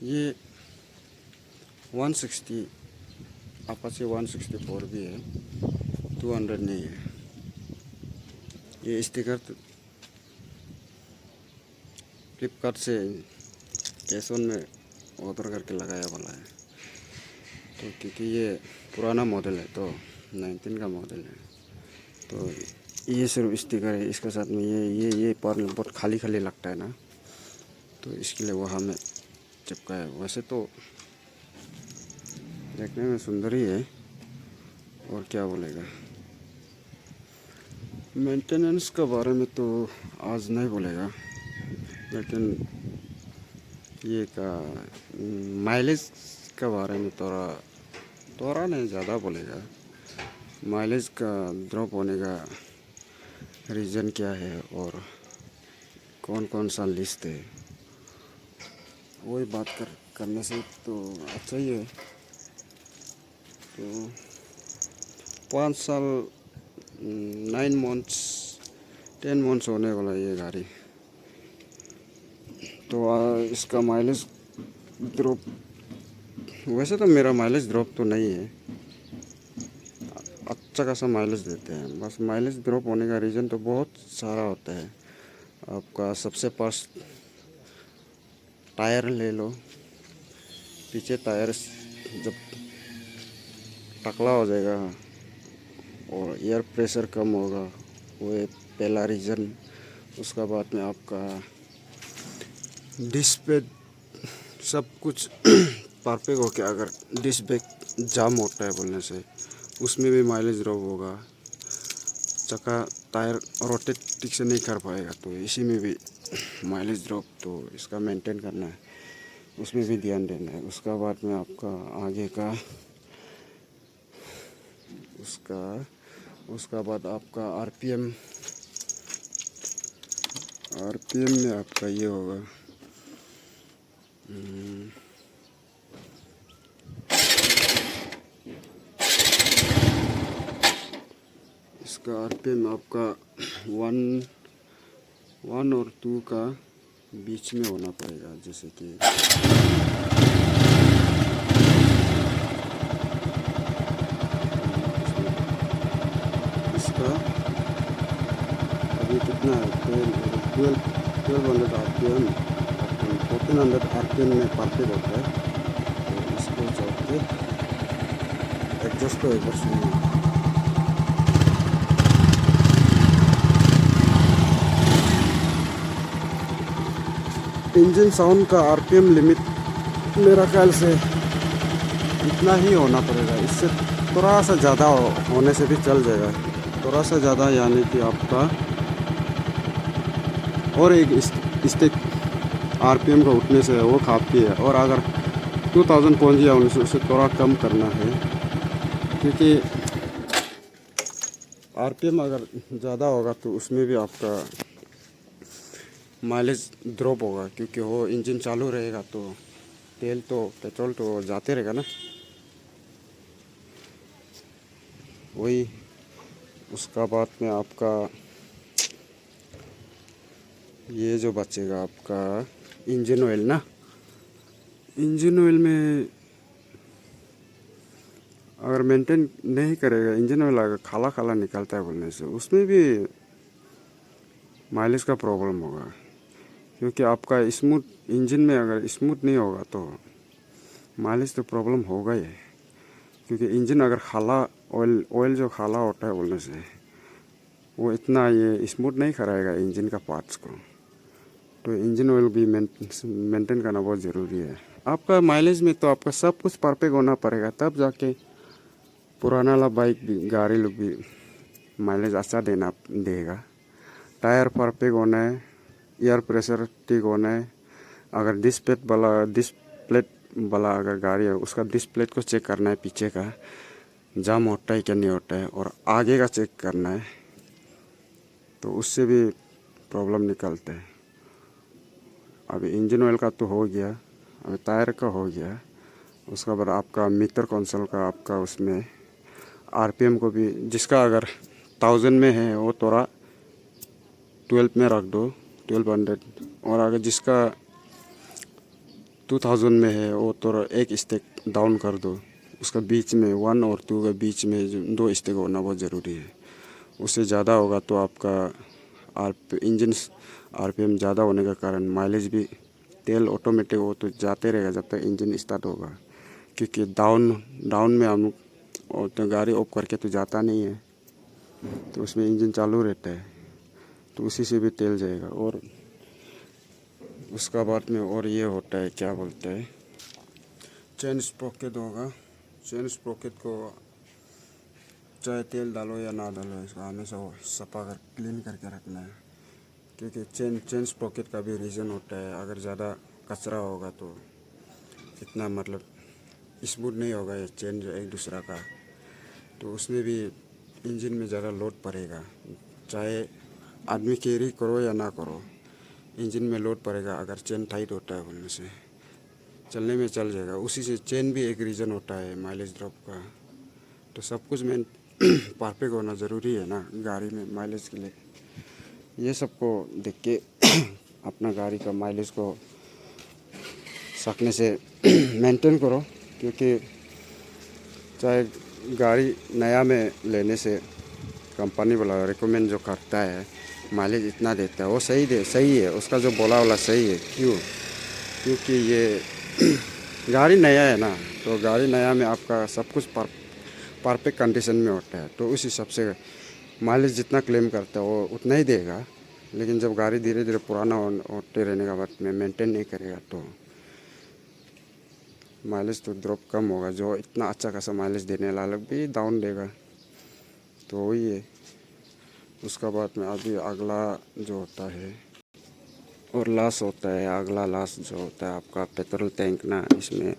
ये 160 अपाचे 164 भी है, 200 नहीं है। ये स्टिकर तो फ्लिपकार्ट से कैश ऑन में ऑर्डर करके लगाया वाला है। तो क्योंकि ये पुराना मॉडल है, तो 19 का मॉडल है, तो ये सिर्फ स्टिकर है। इसके साथ में ये पार्ट बहुत खाली खाली लगता है ना, तो इसके लिए वहाँ में चिपकाया। वैसे तो देखने में सुंदर ही है, और क्या बोलेगा। मेंटेनेंस के बारे में तो आज नहीं बोलेगा, लेकिन ये का माइलेज के बारे में थोड़ा नहीं ज़्यादा बोलेगा। माइलेज का ड्रॉप होने का रीज़न क्या है और कौन कौन सा लिस्ट है, वही बात करने से तो अच्छा ही है। तो 5 साल 9 मंथ्स 10 मंथ्स होने वाला ये गाड़ी। तो इसका माइलेज ड्रॉप, वैसे तो मेरा माइलेज ड्रॉप तो नहीं है, अच्छा खासा माइलेज देते हैं। बस माइलेज ड्रॉप होने का रीज़न तो बहुत सारा होता है। आपका सबसे पास टायर ले लो, पीछे टायर जब टकला हो जाएगा और एयर प्रेशर कम होगा, वो एक पहला रीज़न। उसका बाद में आपका डिस्क पे सब कुछ परफेक्ट हो के अगर डिस्क ब्रेक जाम होता है बोलने से, उसमें भी माइलेज ड्रॉप होगा। चक्का टायर रोटेट ठीक से नहीं कर पाएगा, तो इसी में भी माइलेज ड्रॉप। तो इसका मेंटेन करना है, उसमें भी ध्यान देना है। उसका बाद में आपका आगे का उसका बाद आपका आरपीएम में आपका ये होगा इसका आरपीएम आपका 1 और 2 का बीच में होना पड़ेगा। जैसे कि इसका अभी कितना है, 1200 आरपीएम, 1400 आरपीएम में परफेक्ट होता है। तो इसको चढ़ के एडजस्ट को एक बार सुनिए। इंजन साउंड का आरपीएम लिमिट मेरा ख्याल से इतना ही होना पड़ेगा। इससे थोड़ा सा ज़्यादा होने से भी चल जाएगा। थोड़ा सा ज़्यादा यानी कि आपका और एक स्टेप आरपीएम का उठने से वो काफ़ी है। और अगर 2000 पहुँच गया उसे थोड़ा कम करना है, क्योंकि आरपीएम अगर ज़्यादा होगा तो उसमें भी आपका माइलेज ड्रॉप होगा, क्योंकि वो इंजन चालू रहेगा तो तेल तो पेट्रोल तो जाते रहेगा ना। वही उसका बाद में आपका ये जो बचेगा आपका इंजन ऑयल ना, इंजन ऑयल में अगर मेंटेन नहीं करेगा, इंजन ऑयल अगर खाला खाला निकलता है बोलने से, उसमें भी माइलेज का प्रॉब्लम होगा। क्योंकि आपका स्मूथ इंजन में अगर स्मूथ नहीं होगा तो माइलेज तो प्रॉब्लम होगा ही। क्योंकि इंजन अगर खाला ऑयल जो खाला होता है बोलने से, वो इतना ये स्मूथ नहीं कराएगा इंजन का पार्ट्स को। तो इंजन ऑयल भी मेंटेन करना बहुत ज़रूरी है। आपका माइलेज में तो आपका सब कुछ परफेक्ट होना पड़ेगा, तब जाके पुराना वाला बाइक भी गाड़ी लोग भी माइलेज अच्छा देगा। टायर परफेक्ट होना है, एयर प्रेशर ठीक होना है। अगर डिस्क प्लेट वाला अगर गाड़ी है, उसका डिस्क प्लेट को चेक करना है, पीछे का जाम होता है क्या नहीं होता है, और आगे का चेक करना है। तो उससे भी प्रॉब्लम निकलता है। अभी इंजन ऑयल का तो हो गया, अभी टायर का हो गया। उसका बाद आपका मीटर कंसोल का आपका उसमें आरपीएम को भी, जिसका अगर 1000 में है वो थोड़ा 12 में रख दो, 1200 और अगर जिसका 2000 में है वो तो एक स्टेक डाउन कर दो, उसका बीच में 1 और 2 के बीच में जो 2 स्टेक होना बहुत ज़रूरी है। उससे ज़्यादा होगा तो आपका इंजन आरपीएम ज़्यादा होने का कारण माइलेज भी, तेल ऑटोमेटिक वो तो जाते रहेगा जब तक इंजन स्टार्ट होगा, क्योंकि डाउन में हम और तो गाड़ी ऑफ करके तो जाता नहीं है, तो उसमें इंजन चालू रहता है, तो उसी से भी तेल जाएगा। और उसका बाद में और ये होता है क्या बोलते हैं, चेन स्प्रॉकेट होगा। चेन स्प्रॉकेट को चाहे तेल डालो या ना डालो, इसका हमेशा सफा कर क्लीन करके रखना है, क्योंकि चेन स्प्रॉकेट का भी रीज़न होता है। अगर ज़्यादा कचरा होगा तो इतना मतलब स्मूथ नहीं होगा ये चेन जो एक दूसरा का, तो उसमें भी इंजन में ज़्यादा लोड पड़ेगा। चाहे आदमी कैरी करो या ना करो, इंजन में लोड पड़ेगा अगर चेन टाइट होता है बोलने से। चलने में चल जाएगा, उसी से चेन भी एक रीज़न होता है माइलेज ड्रॉप का। तो सब कुछ में परफेक्ट होना ज़रूरी है ना गाड़ी में माइलेज के लिए। ये सबको देख के अपना गाड़ी का माइलेज को सकने से मेंटेन करो, क्योंकि चाहे गाड़ी नया में लेने से कंपनी वाला रिकमेंड जो करता है माइलेज इतना देता है, वो सही है, उसका जो बोला वाला सही है। क्योंकि ये गाड़ी नया है ना, तो गाड़ी नया में आपका सब कुछ परफेक्ट कंडीशन में होता है, तो उस हिसाब से माइलेज जितना क्लेम करता है वो उतना ही देगा। लेकिन जब गाड़ी धीरे धीरे पुराना होते रहने का बाद में मेंटेन नहीं करेगा तो माइलेज तो ड्रॉप कम होगा, जो इतना अच्छा खासा माइलेज देने वाला भी डाउन देगा। तो वही है। उसका बाद में अभी अगला जो होता है और लास्ट होता है, अगला लास्ट जो होता है आपका पेट्रोल टैंक ना। इसमें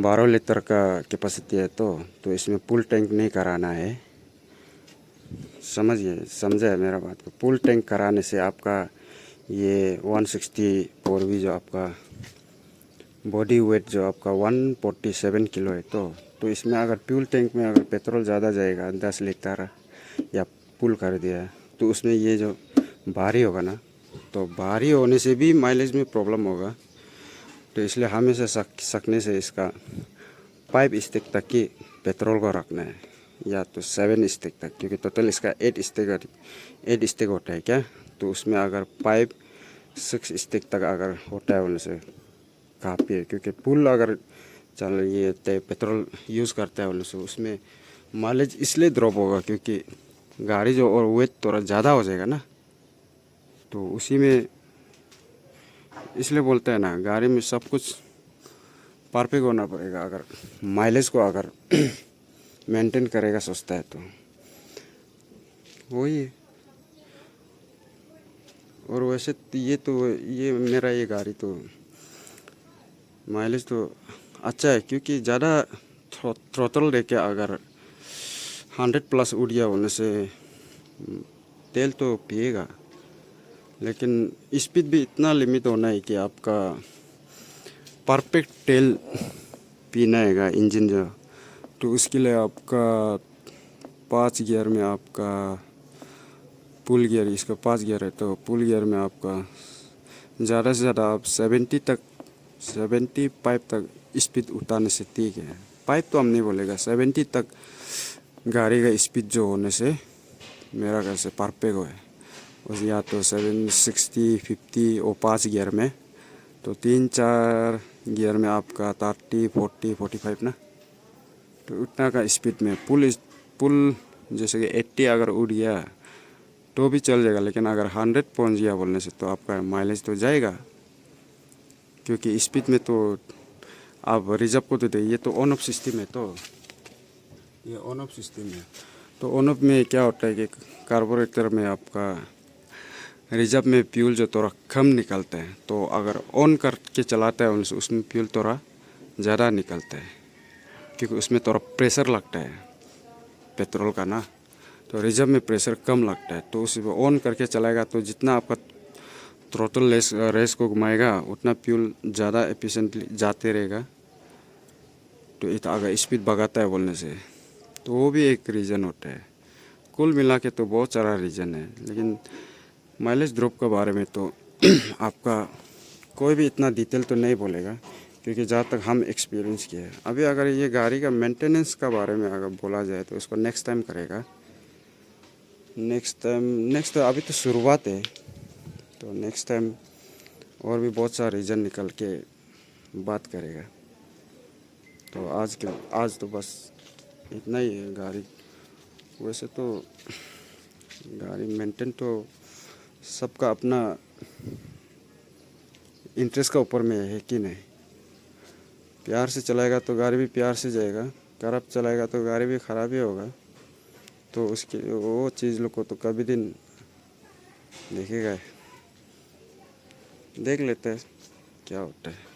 12 लीटर का कैपेसिटी है, तो इसमें फुल टैंक नहीं कराना है। समझे मेरा बात को। फुल टैंक कराने से आपका ये 164 भी जो आपका बॉडी वेट जो आपका 147 किलो है, तो इसमें अगर फ्यूल टैंक में अगर पेट्रोल ज़्यादा जाएगा 10 लीटर या फुल कर दिया, तो उसमें ये जो भारी होगा ना, तो भारी होने से भी माइलेज में प्रॉब्लम होगा। तो इसलिए हमेशा सकने से इसका 5 स्टिक तक की पेट्रोल को रखना है, या तो 7 स्टिक तक, क्योंकि टोटल इसका 8 स्टिक होता है क्या। तो उसमें अगर 5-6 स्टिक तक अगर होता है बोलने से काफ़ी है, क्योंकि फुल अगर चल ये पेट्रोल यूज़ करता है बोलने से उसमें माइलेज इसलिए ड्रॉप होगा, क्योंकि गाड़ी जो और वेट थोड़ा ज़्यादा हो जाएगा ना, तो उसी में इसलिए बोलते हैं ना गाड़ी में सब कुछ परफेक्ट होना पड़ेगा अगर माइलेज को अगर मेंटेन करेगा सोचता है तो वही है। और वैसे ये मेरा ये गाड़ी तो माइलेज तो अच्छा है, क्योंकि ज़्यादा थ्रोटल दे के अगर 100+ उड़ गया होने से तेल तो पिएगा, लेकिन स्पीड भी इतना लिमिट होना है कि आपका परफेक्ट तेल पीना है इंजन जो। तो उसके लिए आपका 5 गियर में आपका पुल गियर, इसका 5 गियर है, तो पुल गियर में आपका ज़्यादा से ज़्यादा आप 75 तक स्पीड उतारने से ठीक है। 5 तो हम नहीं बोलेगा, 70 तक गाड़ी का स्पीड जो होने से मेरा घर से परफेक्ट हो है। और या तो 60, 50 और 5 गियर में, तो 3-4 गियर में आपका 30, 40, 45 ना, तो उतना का स्पीड में पुल जैसे कि 80 अगर उड़ गया तो भी चल जाएगा। लेकिन अगर 100 पहुंच गया बोलने से तो आपका माइलेज तो जाएगा, क्योंकि स्पीड में तो आप रिजर्व को तो दे, ये तो ऑन ऑफ सिस्टम है, तो ये ऑन ऑफ सिस्टम है। तो ऑन ऑफ में क्या होता है कि कार्बोरेटर में आपका रिजर्व में फ्यूल जो थोड़ा कम निकलता है, तो अगर ऑन करके चलाता है उनसे उसमें फ्यूल थोड़ा ज़्यादा निकलता है, क्योंकि उसमें थोड़ा प्रेशर लगता है पेट्रोल का ना, तो रिजर्व में प्रेशर कम लगता है। तो उसे ऑन करके चलाएगा तो जितना आपका थ्रोटल रेस को घुमाएगा उतना फ्यूल ज़्यादा एफिशिएंटली जाते रहेगा। तो इतना अगर स्पीड भगाता है बोलने से तो वो भी एक रीज़न होता है। कुल मिला के तो बहुत सारा रीज़न है, लेकिन माइलेज ड्रॉप के बारे में तो आपका कोई भी इतना डिटेल तो नहीं बोलेगा, क्योंकि जहाँ तक हम एक्सपीरियंस किए हैं। अभी अगर ये गाड़ी का मेंटेनेंस का बारे में अगर बोला जाए तो इसको नेक्स्ट टाइम करेगा। नेक्स्ट अभी तो शुरुआत है, तो नेक्स्ट टाइम और भी बहुत सारा रीज़न निकल के बात करेगा। तो आज तो बस इतना ही है गाड़ी। वैसे तो गाड़ी मेंटेन तो सबका अपना इंटरेस्ट का ऊपर में है कि नहीं। प्यार से चलाएगा तो गाड़ी भी प्यार से जाएगा, खराब चलाएगा तो गाड़ी भी ख़राब ही होगा। तो उसकी वो चीज़ लोग को तो कभी दिन देखेगा, देख लेते हैं क्या होता है।